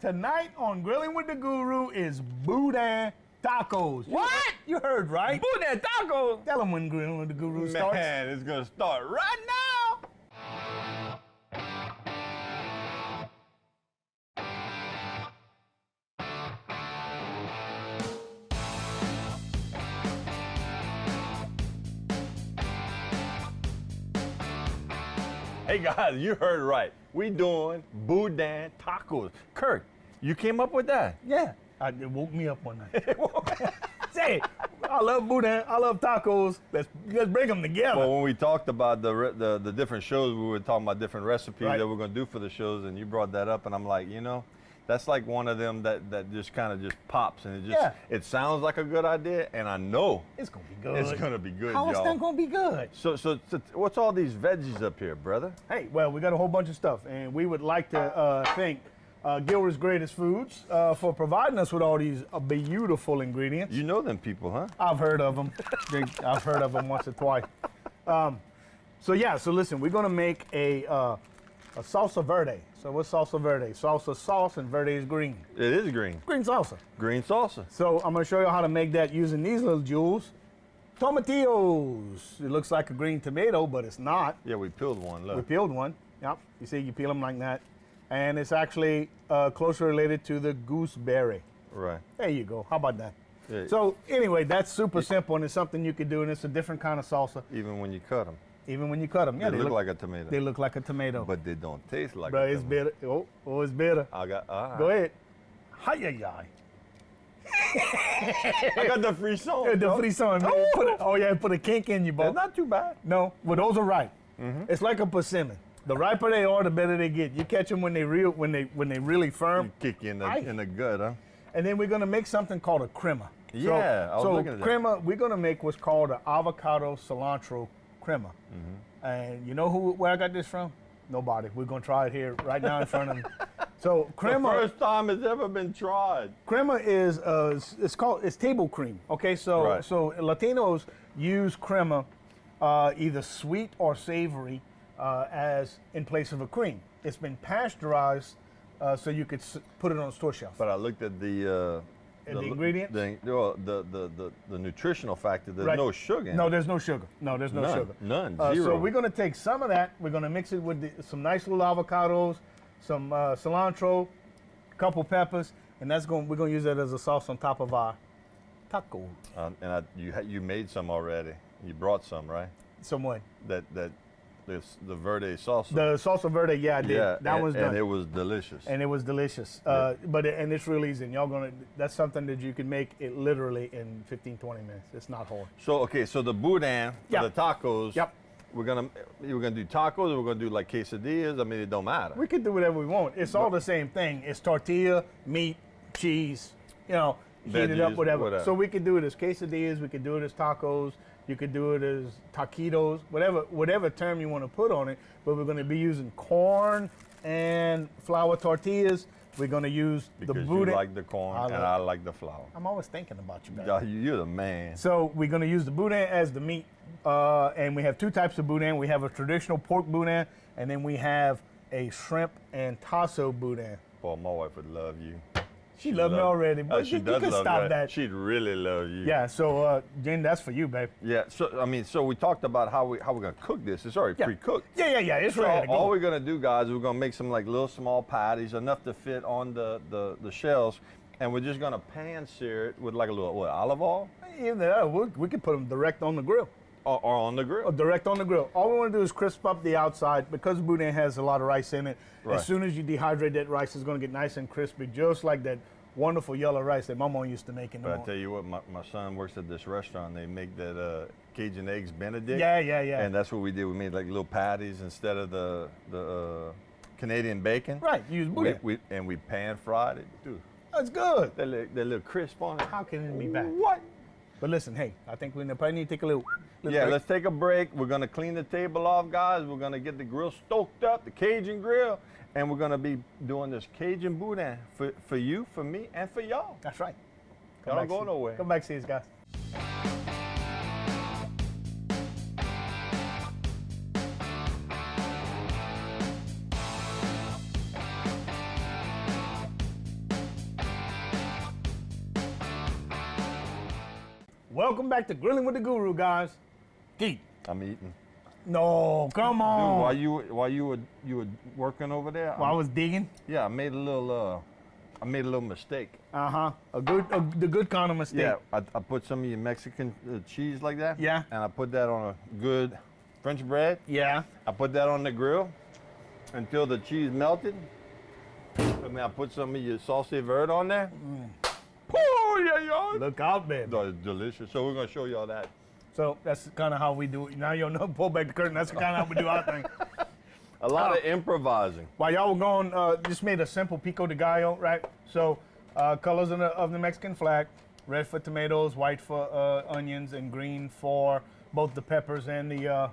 Tonight on Grilling with the Guru is Boudin tacos. What? You heard right? Boudin tacos? Tell them when Grilling with the Guru starts. Man, it's gonna start right now. Hey guys, you heard right. We doing Boudin tacos. Kurt, you came up with that? Yeah. It woke me up one night. Say, I love Boudin. I love tacos. Let's bring them together. Well, when we talked about the different shows, we were talking about different recipes Right. that we're going to do for the shows, and you brought that up, and I'm like, you know, that's like one of them that just kind of just pops, and it sounds like a good idea, and I know It's going to be good. it's going to be good, How is y'all. that going to be good? So what's all these veggies up here, brother? Hey, well, we got a whole bunch of stuff, and we would like to thank Gilbert's Greatest Foods for providing us with all these beautiful ingredients. You know them people, huh? I've heard of them. I've heard of them once or twice. So listen, we're gonna make a salsa verde. So what's salsa verde? Salsa sauce and verde is green. It is green. Green salsa. Green salsa. So I'm gonna show you how to make that using these little jewels. Tomatillos. It looks like a green tomato, but it's not. Yeah, we peeled one, look. We peeled one. Yep. You see, you peel them like that. And it's actually closely related to the gooseberry. Right. There you go. How about that? Yeah. So anyway, that's super simple, and it's something you can do, and it's a different kind of salsa. Even when you cut them. Even when you cut them. Yeah, they look like a tomato. They look like a tomato. But they don't taste like But a it's tomato. bitter. Oh, it's bitter. I got, Go ahead. Hi-yi-yi. I got the frisson. The frisson. Man. Put a kink in you, bro. It's not too bad. No, well, those are ripe. It's like a persimmon. The riper they are, the better they get. You catch them when they really firm. You kick you in the gut, huh? And then we're gonna make something called a crema. Yeah, I was looking at that. Crema, we're gonna make what's called an avocado cilantro crema. And you know where I got this from? Nobody. We're gonna try it here right now in front of them. So crema. The first time it's ever been tried. Crema is it's table cream. Okay, so Latinos use crema either sweet or savory as in place of a cream. It's been pasteurized so you could put it on a store shelf. But I looked at the ingredients? The nutritional factor. There's no sugar in No, it. there's no sugar. No, there's no sugar. None. So Zero. we're gonna take some of that. We're gonna mix it with some nice little avocados, some cilantro, a couple peppers, and we're gonna use that as a sauce on top of our taco. And you made some already. You brought some, right? Somewhat. The verde salsa. The salsa verde, yeah, I did. Yeah, that was done. And it was delicious. And it was delicious. And it's real easy. And that's something that you can make it literally in 15, 20 minutes. It's not hard. So the boudin for the tacos. Yep. We're gonna do tacos, or we're gonna do like quesadillas. I mean, it don't matter. We can do whatever we want. It's all the same thing. It's tortilla, meat, cheese, heat it up, whatever. So we can do it as quesadillas, we can do it as tacos, you could do it as taquitos, whatever term you want to put on it, but we're going to be using corn and flour tortillas. We're going to use the boudin. Because you like the corn and I like the flour. I'm always thinking about you, baby. You're the man. So we're going to use the boudin as the meat, and we have two types of boudin. We have a traditional pork boudin, and then we have a shrimp and tasso boudin. Boy, my wife would love you. She loves me already, but she you does can love stop that. She'd really love you. Yeah, so Jen, that's for you, babe. Yeah, so we talked about how we're gonna cook this. It's already pre-cooked. Yeah, it's ready to go. All we're gonna do, guys, we're gonna make some like little small patties, enough to fit on the shells, and we're just gonna pan sear it with like a little olive oil. Yeah, we could put them direct on the grill. Or on the grill. Or direct on the grill. All we want to do is crisp up the outside because boudin has a lot of rice in it. Right. As soon as you dehydrate that rice, it's going to get nice and crispy, just like that wonderful yellow rice that my mom used to make in the But morning. I tell you what, my son works at this restaurant. They make that Cajun eggs Benedict. Yeah. And that's what we did. We made like little patties instead of the Canadian bacon. Right, use boudin. We pan fried it. Dude, that's good. That little crisp on it. How can it be bad? What? But listen, hey, I think we probably need to take a little Yeah, break. let's take a break. We're going to clean the table off, guys. We're going to get the grill stoked up, the Cajun grill, and we're going to be doing this Cajun boudin for you, for me, and for y'all. That's right. Y'all don't go nowhere. Come back, see us, guys. Welcome back to Grilling with the Guru, guys. Geek. I'm eating. No, come on. Dude, while you were working over there, While I was digging. yeah, I made a little mistake. The good kind of mistake. Yeah, I put some of your Mexican cheese like that. Yeah. And I put that on a good French bread. Yeah. I put that on the grill until the cheese melted. I put some of your salsa verde on there. Oh, yeah. Look out, baby. It's delicious. So we're gonna show y'all that. So that's kind of how we do it. Now you'll know, pull back the curtain. That's kind of how we do our thing. A lot of improvising. While y'all were going, just made a simple pico de gallo, right? So colors of the Mexican flag, red for tomatoes, white for onions, and green for both the peppers and the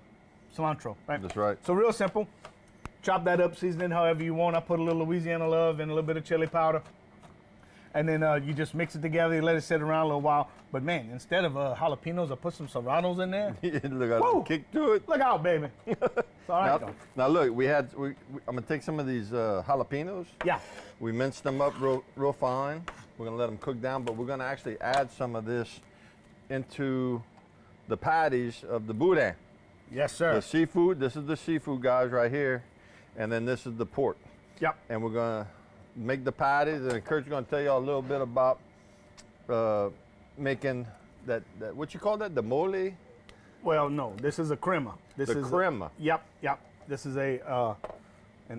cilantro, right? That's right. So real simple. Chop that up, season it however you want. I put a little Louisiana love and a little bit of chili powder. And then you just mix it together, you let it sit around a little while. But man, instead of jalapenos, I put some serranos in there. Look at the kick to it. Look out, baby. It's all right, though. Now look, I'm gonna take some of these jalapenos. Yeah. We minced them up real fine. We're gonna let them cook down, but we're gonna actually add some of this into the patties of the boudin. Yes, sir. The seafood, this is the seafood, guys, right here. And then this is the pork. Yep. And we're gonna make the patties, and Kurt's gonna tell you a little bit about making that, what you call that, the mole? Well, no, this is a crema. This is crema. Yep. This is an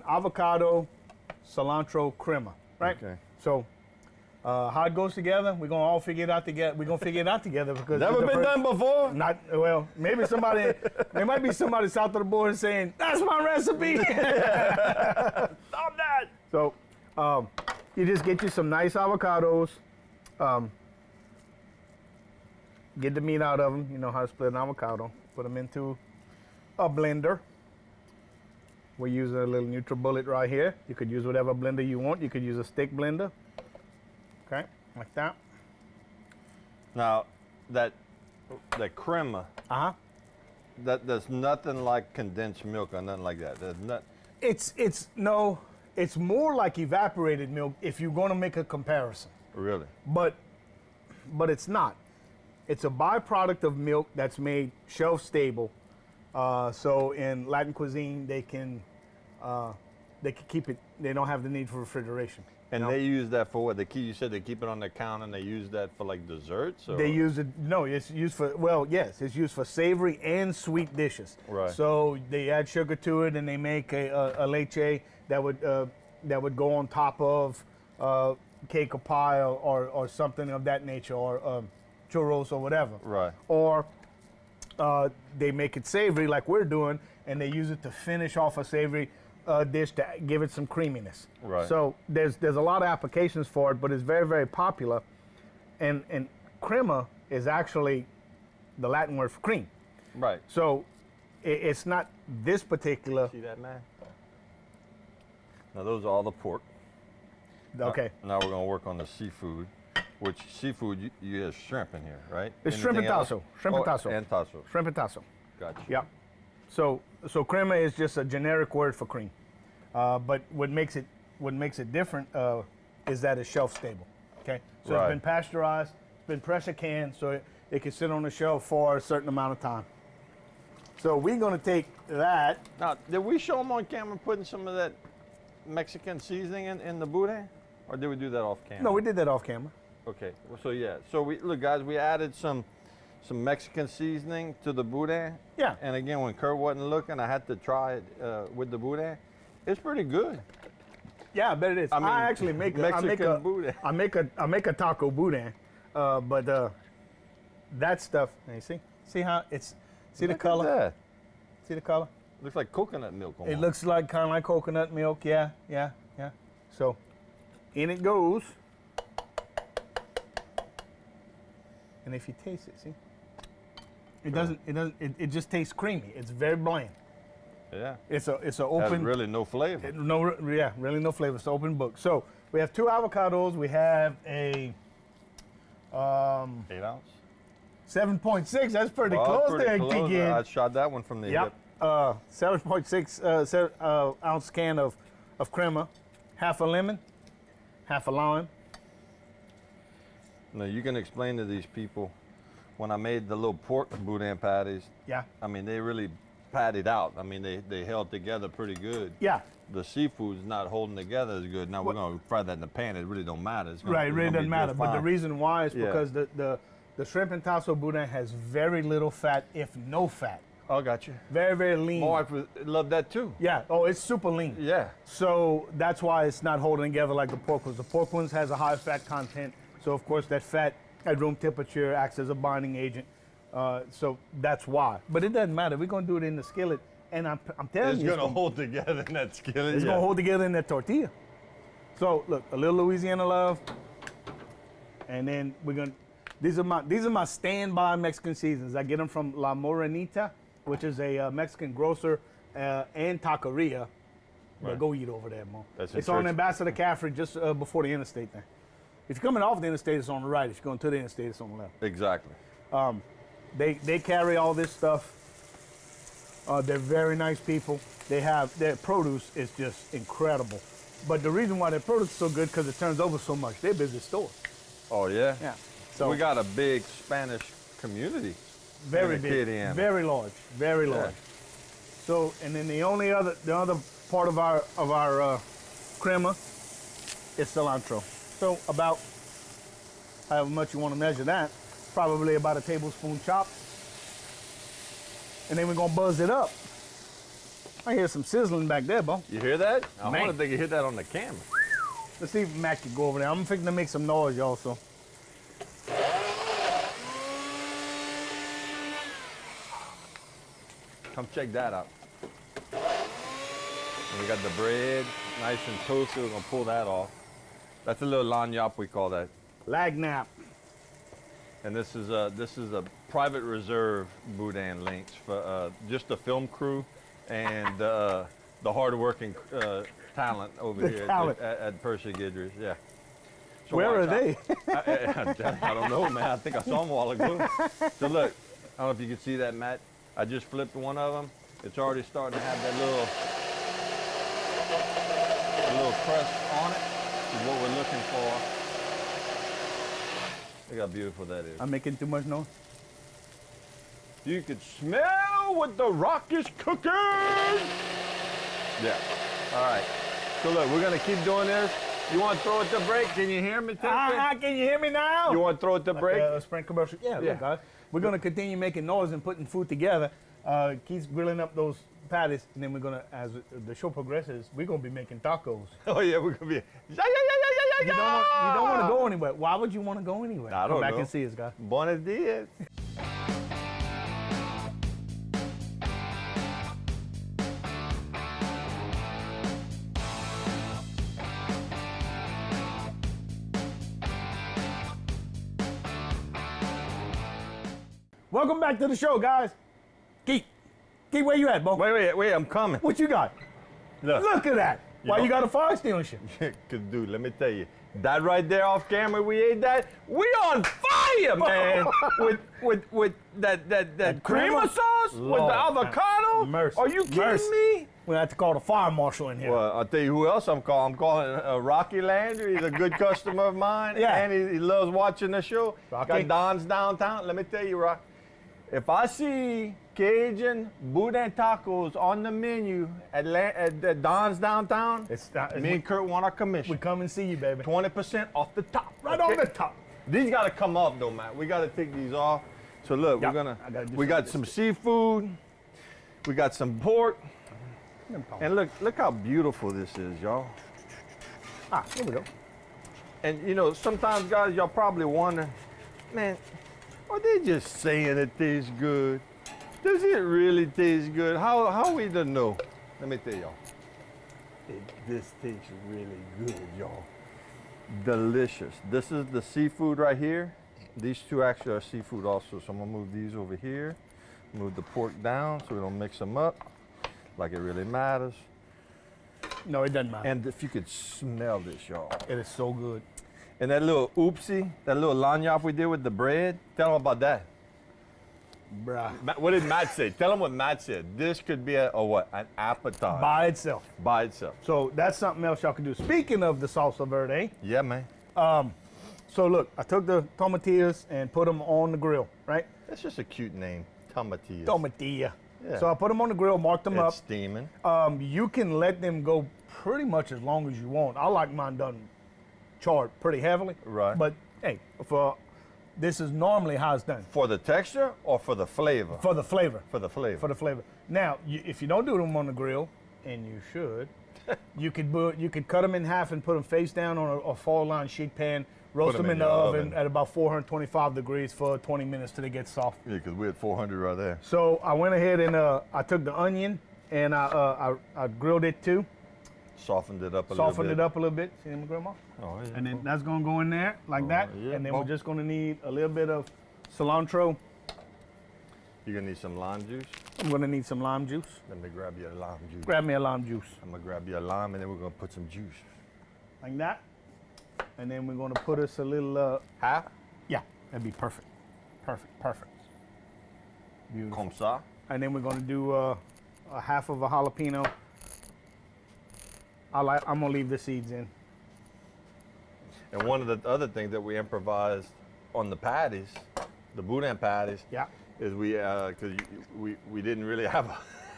avocado cilantro crema, right? Okay. So how it goes together, we're gonna all figure it out together. We're gonna figger it out together because Never been done before? Not well. Maybe somebody. There might be somebody south of the border saying that's my recipe. Stop that. So you just get you some nice avocados. Get the meat out of them. You know how to split an avocado. Put them into a blender. We're using a little NutriBullet right here. You could use whatever blender you want. You could use a stick blender. Okay, like that. Now, that crema, that's nothing like condensed milk or nothing like that. There's not. It's more like evaporated milk if you're going to make a comparison. Really? But it's not. It's a byproduct of milk that's made shelf stable. So in Latin cuisine, they can keep it. They don't have the need for refrigeration. And they use that for what? You said they keep it on their counter, and they use that for like desserts? Or? They use it. No, it's used for. Well, yes, it's used for savory and sweet dishes. Right. So they add sugar to it, and they make a leche that would go on top of cake or pie or something of that nature, or churros or whatever. Right. Or they make it savory like we're doing, and they use it to finish off a savory dish to give it some creaminess. Right. So there's a lot of applications for it, but it's very, very popular. And crema is actually the Latin word for cream. Right. So it's not this particular. See that, man? Now those are all the pork. Okay. Now we're gonna work on the seafood. Which seafood, you have shrimp in here, right? It's shrimp and tasso. Shrimp and tasso. And tasso. Shrimp and tasso. Gotcha. Yeah. So crema is just a generic word for cream. But what makes it different is that it's shelf stable. Okay. So It's been pasteurized, it's been pressure canned, so it can sit on the shelf for a certain amount of time. So we're gonna take that. Now, did we show them on camera putting some of that Mexican seasoning in the boudin, or did we do that off camera? No, we did that off camera. Okay. Well, so yeah. So look, guys, we added some Mexican seasoning to the boudin. Yeah. And again, when Kurt wasn't looking, I had to try it with the boudin. It's pretty good. Yeah, I bet it is. I actually make Mexican boudin. I make a taco boudin, but that stuff. You see how it's. See the color. At that. See the color. Looks like coconut milk. It looks like kind of like coconut milk. Yeah. So, in it goes. And if you taste it, see, it just tastes creamy. It's very bland. Yeah. It's an open. Has really no flavor. Really no flavor. It's an open book. So we have 2 avocados. We have a 8 ounce. 7.6. That's pretty close there, Kiki. I shot that one from the hip. 7.6 ounce can of crema, half a lemon, half a lime. Now you can explain to these people when I made the little pork boudin patties, Yeah. I mean, they really patted out. I mean, they held together pretty good. Yeah. The seafood's not holding together as good. Now we're gonna fry that in the pan. It really don't matter. Right, it really doesn't matter. But the reason why is Yeah. because the shrimp and tasso boudin has very little fat, if no fat. Oh, got you. Very, very lean. My wife would love that too. Yeah. Oh, it's super lean. Yeah. So that's why it's not holding together like the pork ones. The pork ones has a high fat content. So of course that fat at room temperature acts as a binding agent. So that's why. But it doesn't matter. We're gonna do it in the skillet, and I'm telling you, It's gonna hold together in that skillet. it's gonna hold together in that tortilla. So look, a little Louisiana love, and then we're gonna. These are my standby Mexican seasons. I get them from La Morenita, which is a Mexican grocer and taqueria. But Right. go eat over there, Mo. That's in It's on Church- Ambassador Caffrey, just before the interstate there. If you're coming off the interstate, it's on the right. If you're going to the interstate, it's on the left. Exactly. They carry all this stuff. They're very nice people. Their produce is just incredible. But the reason why their produce is so good because it turns over so much. They're a busy store. Oh yeah. Yeah. So We got a big Spanish community. very in big, Acadiana. very large, very Yeah. large. So and then the other part of our crema is cilantro. So about however much you want to measure that, probably about a tablespoon chopped. And then we're gonna buzz it up. I hear some sizzling back there, Bo. You hear that? I Man. wonder if they can hear that on the camera. Let's see if Mac can go over there. I'm fixing to make some noise, y'all. So Come check that out. And we got the bread, nice and toasted. We're gonna pull that off. That's a little lagniappe, we call that. lag nap. And this is a private reserve boudin links for just the film crew and the hardworking talent over The here talent. at Percy Gidry's. Yeah. So Where are watch they? I don't know, man. I think I saw them a while ago. So look, I don't know if you can see that, Matt. I just flipped one of them. It's already starting to have that little crust on it. Is what we're looking for. Look how beautiful that is. I'm making too much noise. You could smell what the rock is cooking. Yeah. All right. So look, we're gonna keep doing this. You want to throw it to break? Can you hear me? Can you hear me now? You want to throw it to break? Sprint commercial. Yeah, Yeah. look, guys. We're gonna continue making noise and putting food together. Keith's grilling up those patties, and then we're gonna, as the show progresses, we're gonna be making tacos. Oh yeah, we're gonna be. You don't want to go anywhere. Why would you want to go anywhere? I don't Come back know. and see us, guys. Buenos dias. Welcome back to the show, guys. Keith, where you at, Bo? Wait, I'm coming. What you got? Look at that. Why know- you got a fire extinguisher? Cause dude, let me tell you, that right there off camera, we ate that. We on fire, man. with that creamer crema? sauce, with Lord, the avocado. mercy, Are you kidding mercy. me? We have to call the fire marshal in here. Well, I'll tell you who else I'm calling. I'm calling Rocky Landry. He's a good customer of mine. Yeah. And he loves watching the show. Rocky. Got Don's downtown. Let me tell you, Rock. If I see Cajun Boudin tacos on the menu at Don's downtown, me and Kurt want our commission. We come and see you, baby. 20% off the top. Right okay? on the top. These got to come off though, man. We got to take these off. So look, Yep. we're gonna. I gotta do We got something some seafood. We got some pork. And look how beautiful this is, y'all. Here we go. And you know, sometimes guys, y'all probably wonder, man, are they just saying it tastes good? Does it really taste good? How we to know? Let me tell y'all. This tastes really good, y'all. Delicious. This is the seafood right here. These two actually are seafood also, so I'm gonna move these over here. Move the pork down so we don't mix them up like it really matters. No, it doesn't matter. And if you could smell this, y'all. It is so good. And that little oopsie, that little lagniappe we did with the bread, tell them about that. Bruh. What did Matt say? Tell them what Matt said. This could be a what? An appetizer. By itself. By itself. So that's something else y'all can do. Speaking of the salsa verde, Yeah, man. So look, I took the tomatillas and put them on the grill, right? That's just a cute name, tomatillas. Tomatilla. Yeah. So I put them on the grill, marked them up. It's steaming. You can let them go pretty much as long as you want. I like mine done charred pretty heavily. Right. But hey, this is normally how it's done. For the texture or for the flavor? For the flavor. For the flavor. For the flavor. Now, if you don't do them on the grill, and you should, you could cut them in half and put them face down on a foil line sheet pan. Roast them in the oven at about 425 degrees for 20 minutes till they get soft. Yeah, because we're at 400 right there. So I went ahead and I took the onion and I grilled it too. Softened it up a little bit. Softened it up a little bit. See them, Grandma? Oh, yeah. And then that's going to go in there like that. Yeah, and then we're just going to need a little bit of cilantro. You're going to need some lime juice? I'm going to need some lime juice. Let me grab you a lime juice. Grab me a lime juice. I'm going to grab you a lime, and then we're going to put some juice. Like that. And then we're going to put us a little... Half? Yeah, that'd be perfect. Perfect. Beautiful. Comme ça. And then we're going to do a half of a jalapeno. I'm going to leave the seeds in. And one of the other things that we improvised on the patties, the Boudin patties, Yeah. is because we didn't really have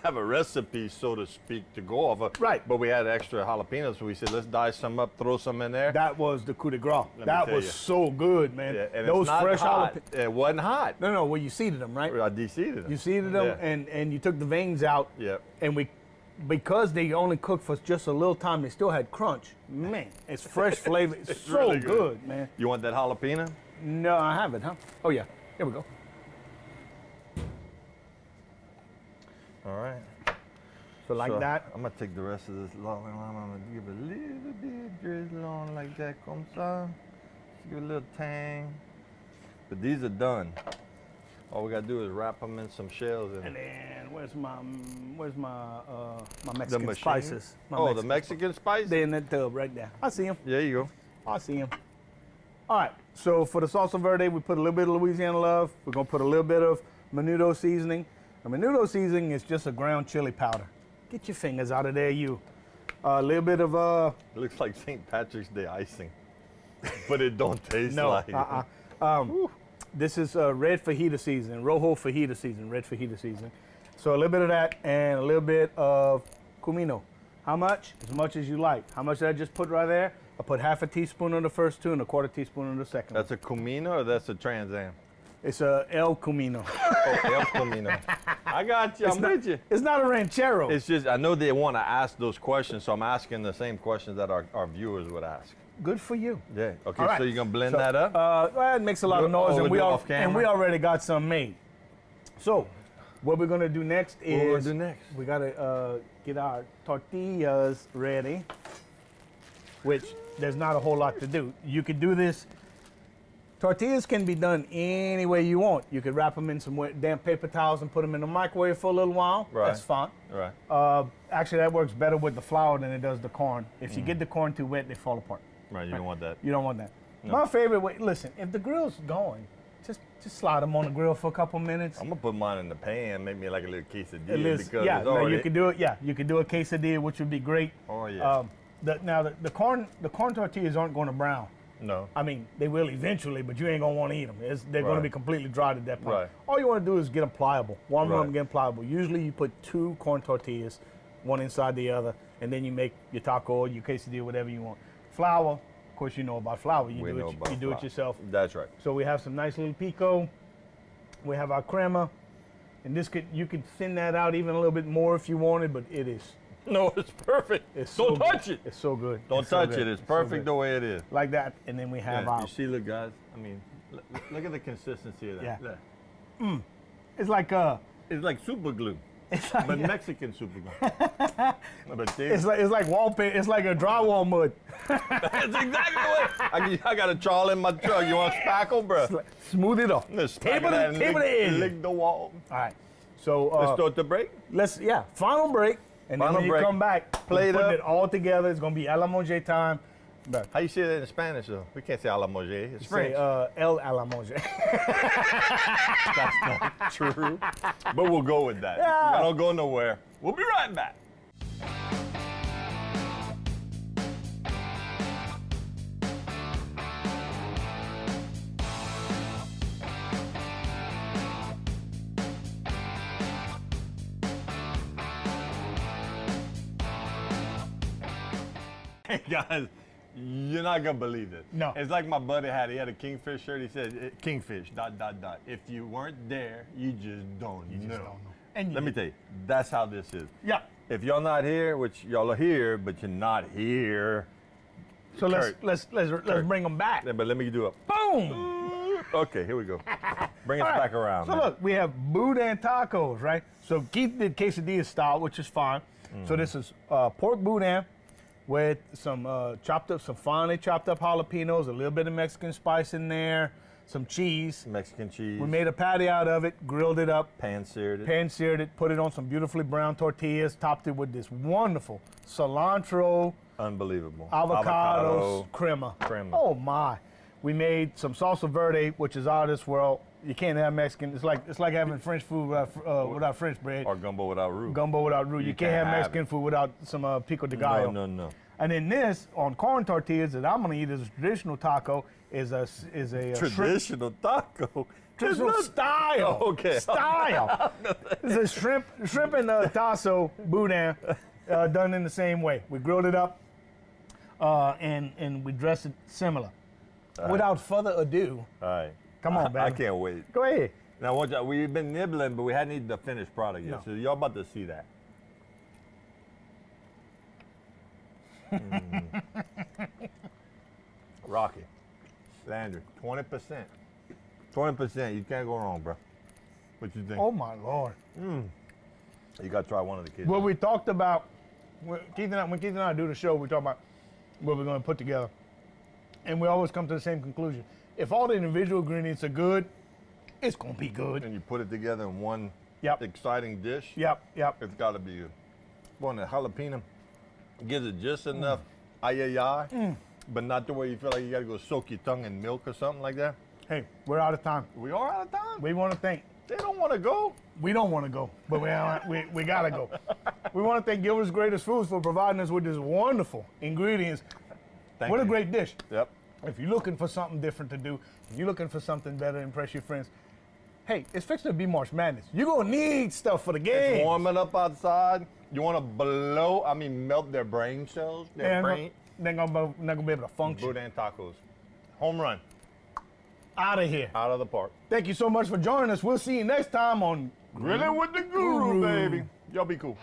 a recipe, so to speak, to go off of. Right. But we had extra jalapenos, so we said, let's dice some up, throw some in there. That was the coup de grace. Let me That tell was you. so good, man. Yeah, and those it's not fresh hot. jalapenos. It wasn't hot. No, well, you seeded them, right? I de-seeded them. You seeded them, Yeah. and you took the veins out. Yep. And because they only cooked for just a little time, they still had crunch. Man, it's fresh flavor. It's so really good, good. man. You want that jalapeno? No, I haven't, huh? Oh, yeah. Here we go. All right. So like that. I'm gonna take the rest of this long lime. I'm gonna give a little bit drizzle on like that, comme ça. Just give a little tang. But these are done. All we gotta do is wrap them in some shells. And then where's my Mexican machine? spices? The Mexican spice? They're in that tub right there. I see them. There you go. I see them. All right. So for the salsa verde, we put a little bit of Louisiana love. We're gonna put a little bit of menudo seasoning. The menudo seasoning is just a ground chili powder. Get your fingers out of there, you. A little bit of It looks like St. Patrick's Day icing, but it don't taste no. like it. This is red fajita seasoning, rojo fajita seasoning, red fajita seasoning. So a little bit of that and a little bit of cumino. How much? As much as you like. How much did I just put right there? I put half a teaspoon on the first two and a quarter teaspoon on the second. That's a Cumino or that's a Trans Am? It's a El Cumino. Oh, El Cumino. I got you. I'm with you. It's not a ranchero. It's just, I know they want to ask those questions, so I'm asking the same questions that our viewers would ask. Good for you. Yeah. Okay, All right. so you're going to blend that up? Well, it makes a lot of noise, we'll and do it off camera? we already got some made. So, what we're gonna do next is What we're gonna do next? we gotta get our tortillas ready, which there's not a whole lot to do. You could do this. Tortillas can be done any way you want. You could wrap them in some damp paper towels and put them in the microwave for a little while. Right. That's fine. Right. Actually, that works better with the flour than it does the corn. If you get the corn too wet, they fall apart. Right, you don't want that. You don't want that. No. My favorite way, listen, if the grill's going, just slide them on the grill for a couple minutes. I'm going to put mine in the pan, make me like a little quesadilla At least, because yeah, it's no, already... you could do it. Yeah, you could do a quesadilla, which would be great. Oh, yeah. The corn tortillas aren't going to brown. No. I mean, they will eventually, but you ain't gonna want to eat them. They're going to be completely dried at that point. Right. All you want to do is get them pliable. Warm them up Right. and get them pliable. Usually, you put 2 corn tortillas, one inside the other, and then you make your taco or your quesadilla, whatever you want. Flour, of course, you know about flour. You do it yourself. That's right. So we have some nice little pico. We have our crema, and you could thin that out even a little bit more if you wanted, but it is. No, it's perfect. Don't touch it. It's so good. Don't touch it. It's perfect the way it is. Like that, and then we have our. You see, look, guys. I mean, look at the consistency of that. Yeah. Look. It's like It's like super glue, it's like but Mexican super glue. But it's like wallpaper. It's like a drywall mud. that's exactly what. I got a trawl in my truck. You want spackle, bro? Smooth it off. Table the edge. Lick the wall. All right. So Let's start the break. final break, and then Final when you break. come back, Plate putting up. it all together. It's gonna be a la manger time. But How you say that in Spanish, though? We can't say a la manger. It's say French. el a la manger. That's not true. But we'll go with that. Yeah. I don't go nowhere. We'll be right back. Hey guys, you're not gonna believe this. No. It's like my buddy he had a Kingfish shirt. He said, Kingfish, ... If you weren't there, you just don't know. And let me tell you, that's how this is. Yeah. If y'all not here, which y'all are here, but you're not here. So let's bring them back. Yeah, but let me do a boom. Okay, here we go. Bring us back around. So man. look, we have Boudin tacos, right? So Keith did quesadilla style, which is fine. So this is pork Boudin with some finely chopped up jalapenos, a little bit of Mexican spice in there, some cheese. Mexican cheese. We made a patty out of it, grilled it up. Pan-seared it. Put it on some beautifully brown tortillas, topped it with this wonderful cilantro. Unbelievable. Avocados, crema. Oh my. We made some salsa verde, which is out of this world. You can't have Mexican. It's like having French food without French bread. Or gumbo without roux. Gumbo without roux. You can't have Mexican food without some pico de gallo. No. And then this on corn tortillas that I'm gonna eat as a traditional taco is a traditional taco. Traditional style. Oh, okay. Style. It's a shrimp and tasso Boudin done in the same way. We grilled it up and we dressed it similar. Without further ado. All right. Come on, baby. I can't wait. Go ahead. Now, we've been nibbling, but we hadn't eaten the finished product yet. No. So y'all about to see that. Rocky. Landry. 20%. 20%. You can't go wrong, bro. What you think? Oh, my Lord. You got to try one of the kids. Well, we talked about, when Keith and I do the show, we talk about what we're going to put together. And we always come to the same conclusion. If all the individual ingredients are good, it's going to be good. And you put it together in one exciting dish. Yep. It's got to be good. Boy, the jalapeno gives it just enough but not the way you feel like you got to go soak your tongue in milk or something like that. Hey, we're out of time. We are out of time? We want to thank. They don't want to go. We don't want to go, but we got to go. We want to thank Gilbert's Greatest Foods for providing us with this wonderful ingredients. What a great dish. Yep. If you're looking for something different to do, if you're looking for something better to impress your friends, hey, it's fixing to be March Madness. You're going to need stuff for the game. It's warming up outside. You want to melt their brain cells, their brain. They're not going to be able to function. Boudin tacos. Home run. Out of here. Out of the park. Thank you so much for joining us. We'll see you next time on Grilling with the Guru, baby. Y'all be cool.